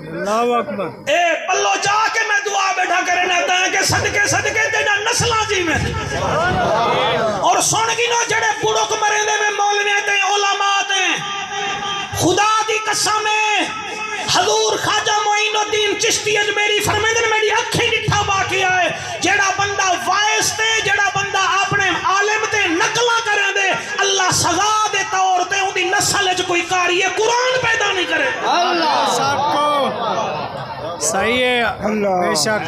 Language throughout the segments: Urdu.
اللہ اکبر اے پلو جا کے میں دعا بیٹھا کرے نہ تا کہ صدقے صدقے تینا نسلاں جی میں اور سن گی نو جڑے بڑک مرے دے میں مولوی تے علماء تے خدا دی قسم ہے حضور خواجہ معین الدین چشتی اجمیری فرمیندے میری اکھیں ڈٹھا باقی آئے جڑا بندہ وائس تے جڑا بندہ اپنے عالم تے نقلہ کریں دے اللہ سزا دے طور تے ان دی نسل وچ کوئی کاری قرآن پیدا نہیں کرے اللہ صاحب کو صحیح ہے بے شک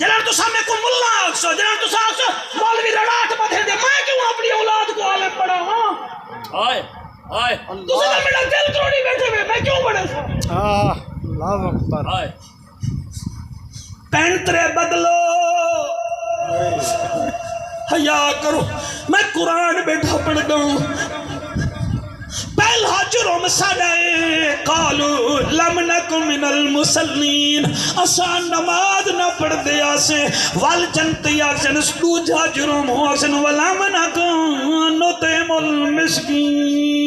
جنہاں تو سامنے کو ملا آکسو جنہاں تو سامنے مولوی رڑاٹ بدھے دے میں کیوں اپنی اولاد کو عالم پڑھا آئے آئے تو سے میرا دل کروڑی بیٹھے ہوئے میں کیوں پڑھے اللہ اکبر آئے پینترے بدلو حیا کرو میں قرآن بیٹھا پڑھ گاؤں پہلا جرم ساڑھے قالو لم نکن من المسلین اسان نماز نہ پڑھ دیا سے والجنتی آکسن دوجہ جرم ہو آکسن ولم نکن نطعم المسکین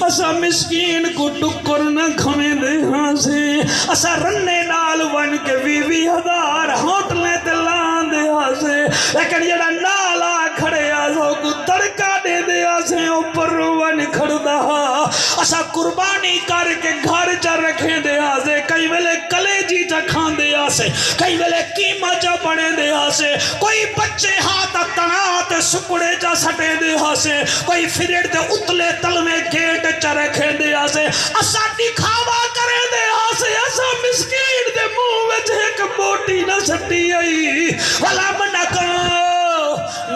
اسا مسکین کو ٹکر نہ کھویں دے ہاں سے اسا رنے نال ون کے 20,000 ہوٹلیں تلان دے ہاں سے لیکن یہ نالا کھڑے آزو کو تڑکا دے دے آسے اوپر ون کھڑدا اسا قربانی کر کے گھر چا رکھیں دے آسے کئی ویلے کلے جی چا کھان دے آسے کئی ویلے قیمہ چا بڑھیں دے آسے کوئی بچے ہاتھ تنات سکڑے چا سٹے دے آسے کوئی فریڈ دے اتلے تل میں گیٹ چا رکھیں دے آسے اسا دکھاوا کریں دے آسے اسا مسکین دے منہ وچ ایک بوٹی نہ سٹی آئی ولم نکن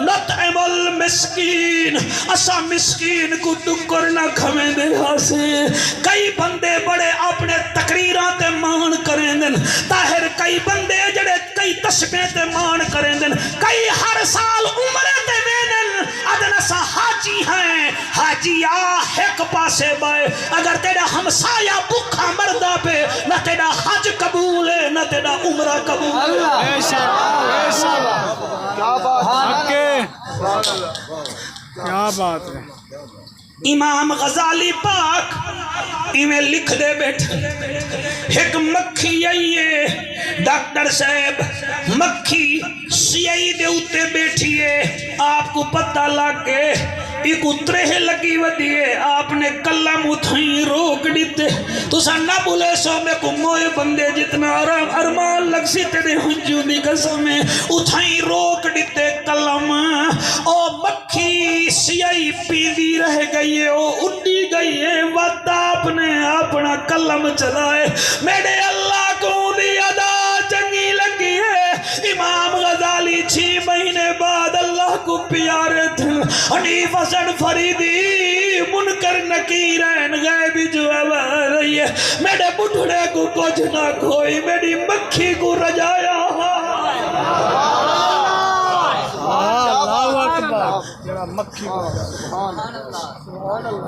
نطعم المسکین اسا مسکین کو ٹکر نہ کھویں دے ہاسے کئی بندے بڑے اپنے تقریران تے مان کریں دن طاہر کئی بندے جڑے کئی تشبیہ تے مان کریں دن کئی ہر سال عمرے تے وینن ادن اسا حاجی ہیں حاجی ایک پاسے بائے اگر تیرا ہمسایہ بکھا مردہ پہ نہ تیرا حج قبول ہے نہ تیرا عمرہ قبول ہے بے شک کیا بات ہے کیا بات ہے امام غزالی پاک ایمیں لکھ دے بیٹھے ایک مکھی آئیے ڈاکٹر صاحب مکھی سیائی دے اتے بیٹھیے آپ کو پتہ لگے ایک اترے لگی ودیے آپ نے کلم اتھائیں روک دیتے تو سن نہ بولے سو میں کو موئے بندے جتنا ارمان لگ سی تیرے ہنجو دی قسمیں اتھائیں روک دیتے کلم او مکھی سیائی پیدی رہ گئی ہے او اڈی گئی ہے وقت آپ نے اپنا کلم چلائے میرے اللہ کو دی ادا چنگی لگی ہے امام غزالی 6 مہینے بعد اللہ کو پیارے تھے حنیف حسن فریدی منکر نکیرین غیبی جو رہی ہے میرے بڑھڑے کو کچھ نہ کھوئی میری مکھی کو رجایا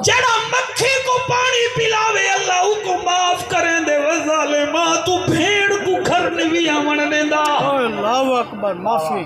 جڑا مکھی کو پانی پلاوے اللہ کو معاف کریں دے وظالمہ تو بھیڑ کو گھر نہیں آمن دیندہ اللہ اکبر معافی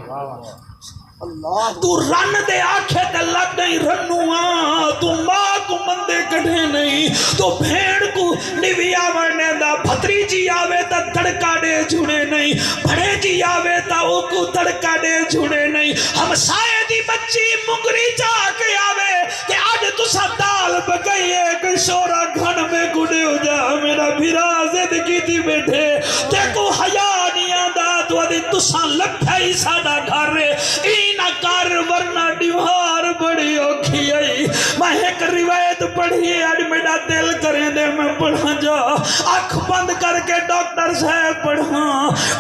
تو رن دے آنکھیں تے لگ نہیں رنوان تو ماں کو مندے کڑھے نہیں تو بھیڑ کو نویا ورنے دا بھتری جی آوے تا تڑکا دے جھوڑے نہیں بڑے جی آوے تا او کو تڑکا دے جھوڑے نہیں ہم سائے دی بچی مگری جا کے آوے کہ آج تو سا دال بگئی ہے کہ شورا گھن میں گھڑے ہو جا میرا بھیرا زدگی دی بیٹھے تے کو حیاء نہیں آدھا تو آدھی تو سا لکھا ہی ساڑا گھر اینا کار ورنہ دیوار بڑی اوکھی آئی میں ایک روایت پڑھی ہے آج میرا دل کریں دے میں پڑھا جا آنکھ بند کر کے ڈاکٹر صاحب پڑھا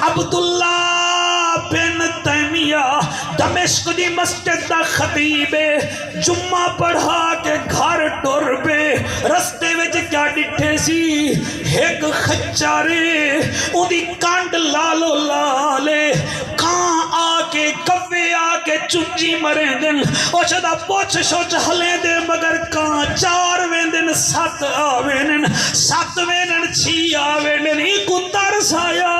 عبداللہ بن تیمیہ دمشق دی مسجد دا خطیب جمعہ پڑھا کے گھر ٹور پہ رستے وچ کیا ڈٹھے سی ایک خچارے ان دی کانڈ لالو لالے کان آ کے کفے آ کے چنجی مریں دن او شدہ پوچھ شوچ ہلیں دے مگر کان 4 ویندن 7 آوینن 7 ویندن 6 آوینن ایک ترس آیا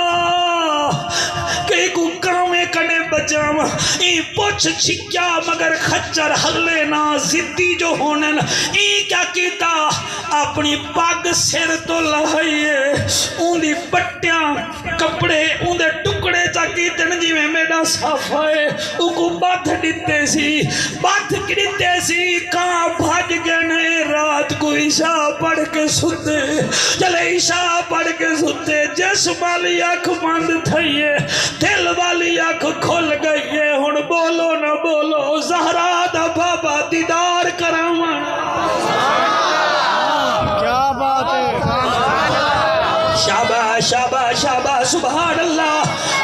کہ ایک کامے کنے بچا کرام ای پوچھ چھکیا مگر خچر ہلے نہ زدی جو ہونن ای کیا کیتا اپنی پاگ سر تو لہائیے ان دی پٹیاں کپڑے ان دے ٹکڑے چاکی تن جی میں میڈا صافائے او کو بات دیتے سی کہاں بھاج گنے رات کو عشاء پڑھ کے ستے چلے عشاء پڑھ کے ستے جس والی آنکھ بند تھئیے دل والی آنکھ کھل گئیے ہن بولو نہ بولو زہرا دا بابا دیدار کرامان کیا بات ہے شاباش شاباش شاباش سبحان اللہ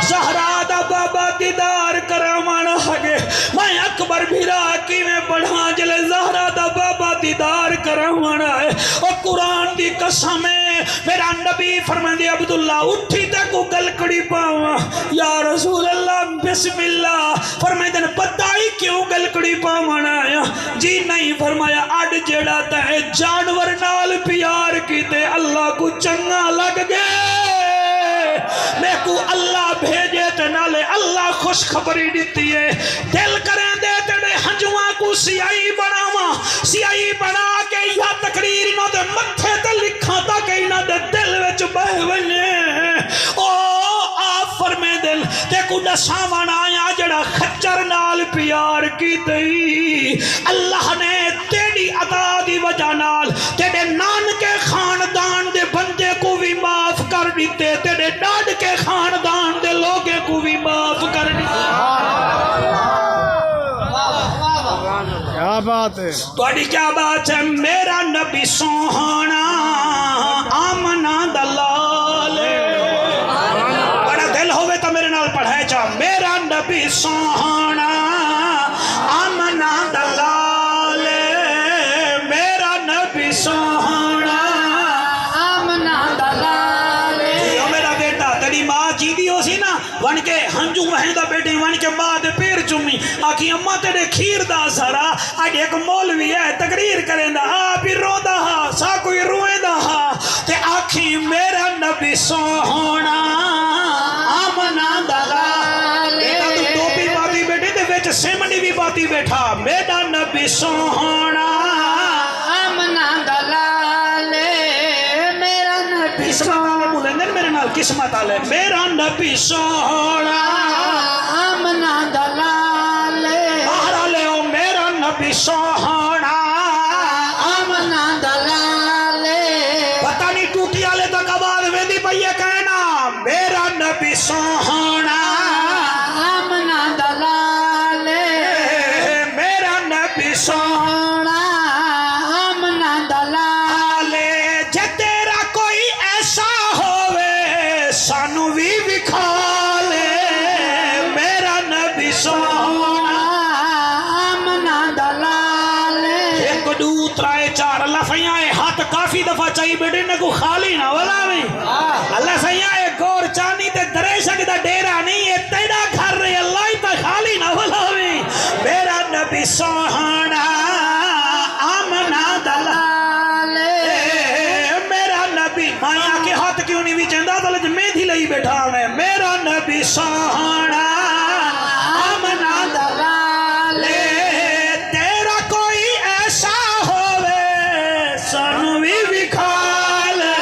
زہرا دا بابا دیدار کرامان ہگے میں اکبر بھیرا کی میں پڑھا جلے زہرا دا بابا دیدار کرامان ہے اور قرآن دی قسم ہے میرا نبی فرمائے عبداللہ اٹھی تک گلکڑی پاؤں یا رسول اللہ بسم اللہ فرمائے دن پتائی کیوں گلکڑی پاؤں آیا جی نہیں فرمایا اڈ جڑا تے جانور نال پیار کیتے اللہ کو چنگا لگ گئے میں کو اللہ بھیجے تے نالے اللہ خوش خبری دیتی ہے دل کریں دے تے ہنجواں کو سیائی بنا کے یا تقریر نہ دے متھے تے لکھا تا کہ نہ دے دل وچ بہ ونے او آپ فرمے دل تے کو دساون آیا جڑا خچر نال پیار کیتی اللہ نے تیری عطا دی وجہ نال تیرے نان کے خاندان دے بندے کو بھی معاف کر دیتے تیرے ڈاڈ کے خاندان دے لوگے کو بھی معاف کر دیتے کیا بات ہے توڑی کیا بات ہے میرا نبی سوہانا آمنا دلال بڑا دل ہوئے تو میرے نال پڑھائے چاہ میرا نبی سوہانا آمنا دلال میرا نبی سوہانا آمنا دلال یہ میرا بیٹا تیری ماں جی دی ہو سی نا ون کے ہنجو مہندہ بیٹی ون کے ماں دے پیر چمی آکھی اممہ تیرے کھیر دا سارا آگے ایک مولوی ہے تقریر کریں دا آپ ہی رو دا سا کوئی روئے دا تے آکھی میرا نبی سوہنا آمنا دلال بیٹا تو ٹوپی باتی بیٹی تے ویچ سیمنی بھی باتی بیٹھا میرا نبی سوہنا آمنا دلال میرا نبی سوہنا بولیں گے میرے نال قسمت آلے میرا نبی سوہنا آمنا دلال بہرالے ہو میرا نبی سوہنا آمنا دلال پتہ نہیں ٹوٹی آلے تک آباد ویدی پہیے کہنا میرا نبی سوہنا آمنا دلال میرا نبی سوہنا آمنا دلال جے تیرا کوئی ایسا ہوئے سانو بھی بکھا لے میرا نبی سوہنا آمنا دلال ایک دو ترائے چار اللہ سیاں ہاتھ کافی دفعہ چاہی بیٹے نے کو خالی نہ والا بھی اللہ سیاں گور چانی تے درے شکدہ ڈیرا نہیں ہے تیڑا گھر رہے اللہ تا خالی نہ والا بھی میرا نبی سوہنا آمنا دلال میرا نبی مایا کے ہاتھ کیوں نہیں بھی چندہ دلج میں دھی لئی بیٹھا میں میرا نبی سوہنا آمنا دلال تیرا کوئی ایسا ہوئے سنوی بکھا لے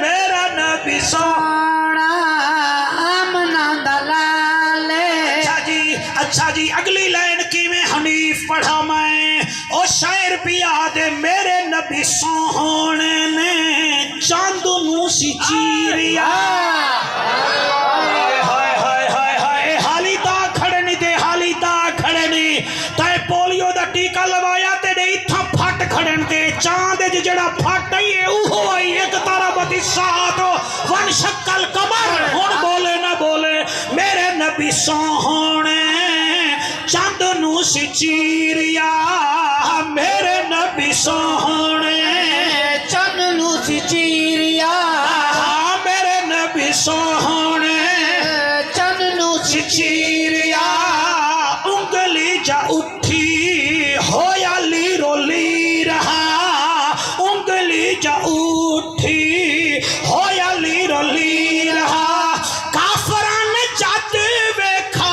میرا نبی سوہنا آمنا دلال اچھا جی اگلی لائن کی میں حنیف پڑھا میں او شاعر پیا دے میرے نبی سوہنے نے چاند نو سی چیریا حالی تا کھڑنی تے حالی تا کھڑنی تے پولیو دا ٹیکا لوایا تے دے اتھا پھٹ کھڑن تے چاند جڑا پھٹ آئی ہے اوہو آئی ایک تارا بتی ساتھ ون شکل کمر ہون بولے نہ بولے میرے نبی سوہنے چاند نو سی چیریا میرے نبی سوہنے چاند نو سی چیریا میرے نبی سوہنے چاند نو سی چیریا انگلی جا اٹھی ہویا لیرو لی رہا انگلی جا اٹھی ہویا لیرو لی رہا کافران جات ویکھا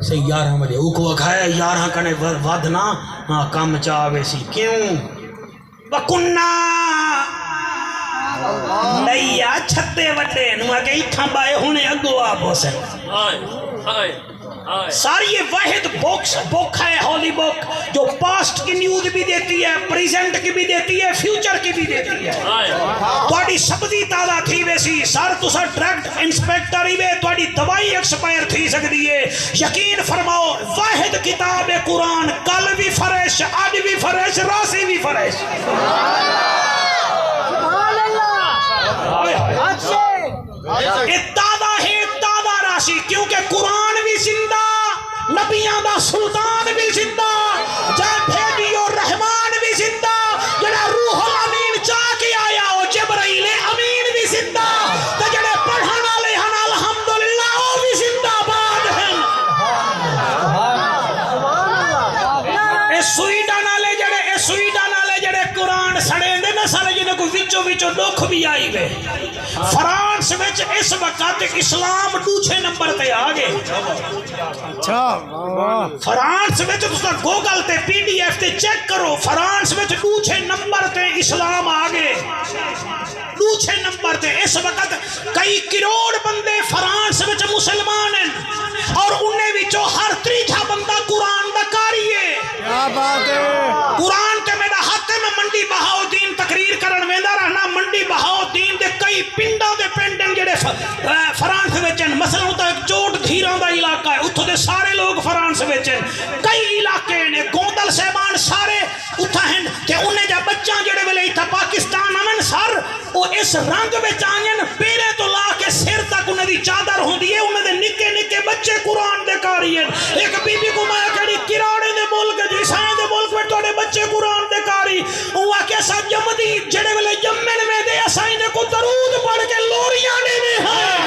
سی 11 بجے او کو کھایا 11 کنے ودنا ہاں کم چاوے سی کیوں وکنا نیا چھتے وٹے نو اگے ایتھاں بائے ہونے اگو آپ ہو سن ساری یہ واحد بک ہے ہولی بک جو پاسٹ کی نیوز بھی دیتی ہے پریزنٹ کی بھی دیتی ہے فیوچر کی بھی دیتی ہے تھوڑی سبزی تازہ تھی ویسی سر تسا ڈرگ انسپیکٹر ہی وے تھوڑی دوائی ایکسپائر تھی سکتی ہے یقین فرماؤ واحد کتاب قرآن کل بھی فریش آج بھی فریش راسی بھی فریش تازہ ہے تازہ راشی کیونکہ قرآن بھی زندہ نبیاں دا سلطان بھی زندہ جائے بھیجی اور رحمان بھی زندہ جڑا روح الامین چاہ کے آیا اور جبرائیل امین بھی زندہ تو جڑے پڑھانا لے ہن الحمدللہ وہ بھی زندہ باد ہیں اے سویڈان والے جڑے قرآن سڑے دے نہ سارے جنہیں کو وچوں دکھ بھی آئی وے فرانس وچ اس وقت اسلام دوسرے نمبر تے آ گئے فرانس وچ تسا گوگل تے پی ڈی ایف تے چیک کرو فرانس وچ دوسرے نمبر تے اسلام آ گئے دوسرے نمبر تے اس وقت کئی کروڑ بندے فرانس وچ مسلمان ہیں اور انہیں وچوں ہر تیجا بندہ قرآن دا قاری ہے کیا بات ہے قرآن تے میرا حق ہے میں منڈی بہاؤدین تقریر کرن ویندا رہنا منڈی بہاؤدین دے کئی پنڈاں دے پنڈن جڑے فرانس وچ ہیں مثلا ہوتا ایک چوٹ دھیراں دا علاقہ ہے اتھوں دے سارے لوگ فرانس وچ ہیں کئی علاقے نے گوندل صاحبان سارے اتھا ہیں کہ انہیں جا بچاں جڑے ویلے اتھا پاکستان آمن سر وہ اس رنگ وچ آئیں پیرے تو لا کے سر تک انہیں دی چادر ہوندی ہے انہیں دے نکے نکے بچے قرآن دے قاری ہیں ایک بی بی کو میں کہڑی کراڑے دے ملک عیسائیں دے ملک میں توڑے بچے قرآن دے قاری وہ کیسا جمدی جڑے ویلے جمن میں دے اسائیں نے کو درود پڑھ کے لوریاں دینے ہیں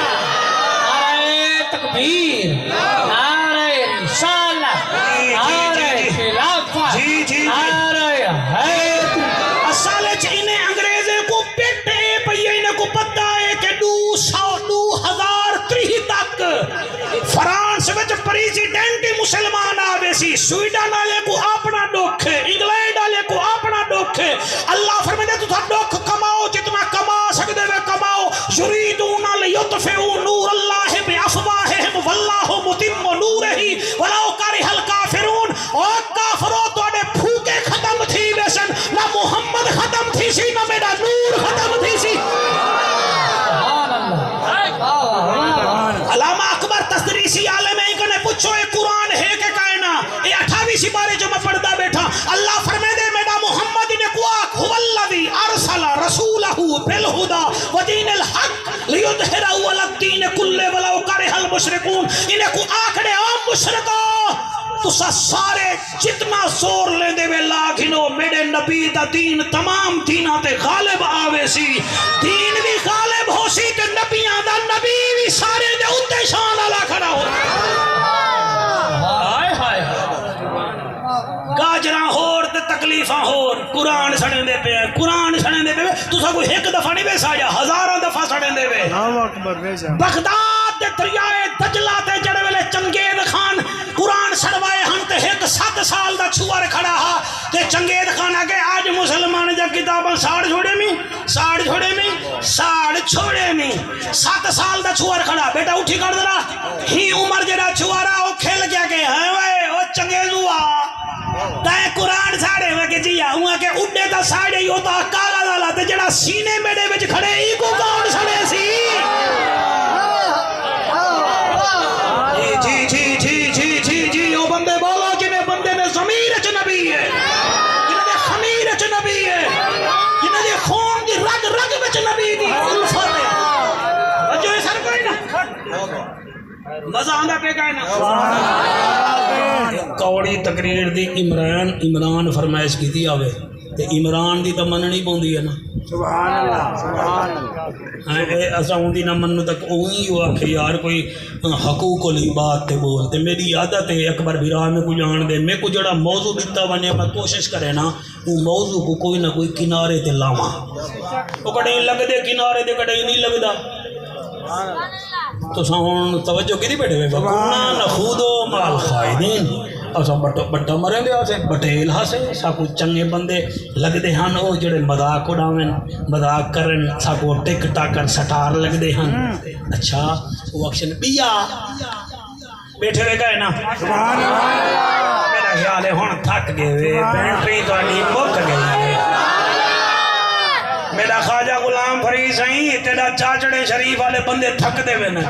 نعرہ تکبیر نعرہ رسالت نعرہ خلافت نعرہ حیدر اصالے چ انہیں انگریزیں کو پیٹے پئیے انہیں کو پتہ ہے کہ 2030 تک فرانس وچ پریزیڈنٹ مسلمان آوے سی سویڈن والے کو اپنا دکھ ہے انگلینڈ والے کو اپنا دکھ ہے اللہ فرمائے تو دکھ کماؤ جتنا کما سکتے ہوئے کماؤ یریدون لیطفئوا نور اللہ بافواہہم واللہ متم نورہ ولو کرہ الکافرون او کافرو توڑے پھوکے ختم تھی ویسن نہ محمد ختم تھی سی نہ میرا نور ختم تھی سی علامہ اکبر تدریسی عالم ہے کنے پوچھو اے قرآن ہے کہ کائنا اے 28 سپارے جو میں پڑھتا بیٹھا اللہ فرمائے دے میرا محمد نے قواق هو الذی ارسل رسولہ بالہدا ودین الحق لیظہرہ علی الدین کلہ ولو کرہ المشرکون انہیں کو آکھڑے عام مشرکو تسا سارے جتنا زور لیں دے وے لاگھنو میرے نبی دا دین تمام دینہ تے غالب آوے سی دین بھی غالب ہو سی تے نبیاں دا نبی بھی سارے دے اتے شان اللہ کھڑا ہو گاجراں ہور تے تکلیفاں ہور قرآن سڑیں دے پہ قرآن سڑیں دے پہ تسا کوئی ایک دفعہ نہیں بے سایا ہزاروں دفعہ سڑیں دے پہ اللہ اکبر بغداد دے دریائے دجلہ تے جڑے ویلے چنگیز خان قرآن سڑوائے ہن تے ایک 7 سال دا چھوار کھڑا ہا تے چنگیز خان آگے آج مسلمان جب کتاباں ساڑ چھوڑے میں 7 سال دا چھوار کھڑا بیٹا اٹھی کر درا ہی عمر جڑا چھوارا وہ کھیل گیا کہ ہاں وے وہ چنگیز ہوا تائیں قرآن ساڑے میں کہ جیا ہوا کہ اڈے تا ساڑے ہی ہوتا کاغا دالا تے جڑا سینے میڈے بچ کھڑے ہی کو کون سڑے سی جی وہ بندے بولو جنہیں بندے میں ضمیر چ نبی ہے جنہیں دے خمیر چ نبی ہے جنہیں دے خون دی رگ رگ وچ نبی دی الفت ہے بچو یہ سر کوئی نا مزہ آندہ پہ کہنا کوڑی تقریر دی عمران فرمائش کی تھی آوے تے عمران دی تو مننی پوندی ہے نا سبحان اللہ ایسا ہوندی نہ منو تک اوہی ہوا کہ یار کوئی حقوق لی بات تے بولتے میری عادت ہے اکبر بھی راہ میں کو جان دے میں کو جڑا موضوع دیتا بنے میں کوشش کرے نا وہ موضوع کو کوئی نہ کوئی کنارے تے لاما وہ کڑیں لگ دے کنارے دے کڑیں نہیں لگ دا تو ہوں توجہ کی بیٹھے ہوئے وَكُنَّا نَخُوضُ مَعَ الْخَائِضِينَ اسا بٹا مرے دے آسے بٹیل ہاسے ساکو چنگے بندے لگ دے ہن او جڑے مذاق اڑاویں مذاق کرن ساکو ٹک ٹاکر سٹار لگ دے ہن اچھا وہ اکشن بیا بیٹھے ہوئے گئے نا میرا خیال ہے ہن تھک گئے وے بیٹری تہاڈی مک گئی ہے میرا خواجہ غلام فرید سائیں تیرا چاچڑے شریف والے بندے تھک دے وے نا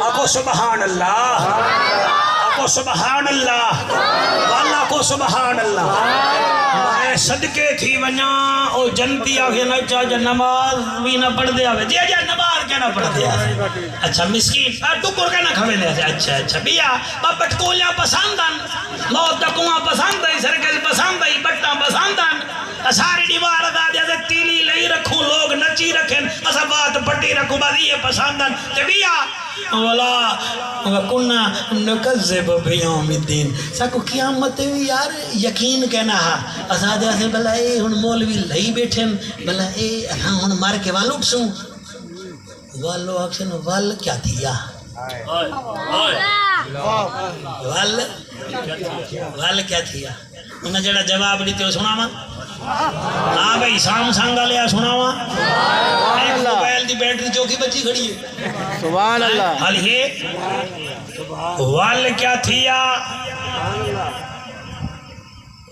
آکو سبحان اللہ آکو سبحان اللہ والا کو سبحان اللہ میں صدقے تھی ونیا او جنتی آگے نہ چاہجا نماز بھی نہ پڑھ دیا جی جی نماز کیا نہ پڑھ دیا اچھا مسکین ٹکر کا نہ کھوے لیا اچھا اچھا بیا بٹ کولیاں پسندن موت دا کنواں پسند ہے سرکز پسند ہے بٹاں پسند ہیں ساری دیوار دا دیا تیلی لئی رکھوں لوگ نچی رکھیں اسا بات پٹی رکھوں بعد یہ پسندن تے بیا ولا وَكُنَّا نُكَذِّبُ بِيَوْمِ الدِّينِ ساکو قیامت یار یقین کہنا ہے اسادہ سے بلا اے ہن مولوی لئی بیٹھن بلا اے ہن مار کے وال اٹھ سوں والو اکشن وال کیا تھیا وال کیا تھیا انہیں جڑا جواب دیتے ہو سنا ماں ہاں بھائی سام سانگا لیا سنا ماں ایک موبائل دی بیٹری چوکی بچی کھڑی ہے سبحان اللہ حال یہ وال کیا تھیا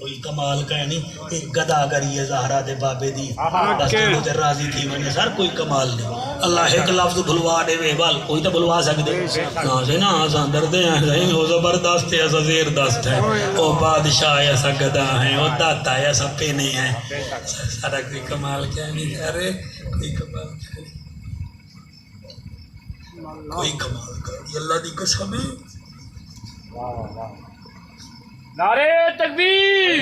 کوئی کمال کا ہے نہیں ایک گدا گری ہے زہرہ دے بابے دی بس جو مجھے راضی تھی میں نے سر کوئی کمال نہیں اللہ ایک لفظ بھلوا دے وے بال کوئی تو بھلوا سکتے نا سے نا آسا دردے ہیں وہ زبردست ہے ایسا زیر دست ہے وہ بادشاہ ایسا گدا ہے وہ داتا ہے ایسا پینے ہیں سارا کوئی کمال کیا نہیں کہہ رہے کوئی کمال کیا نہیں کوئی کمال کر یہ اللہ دی قسم ہے نعرے تکبیر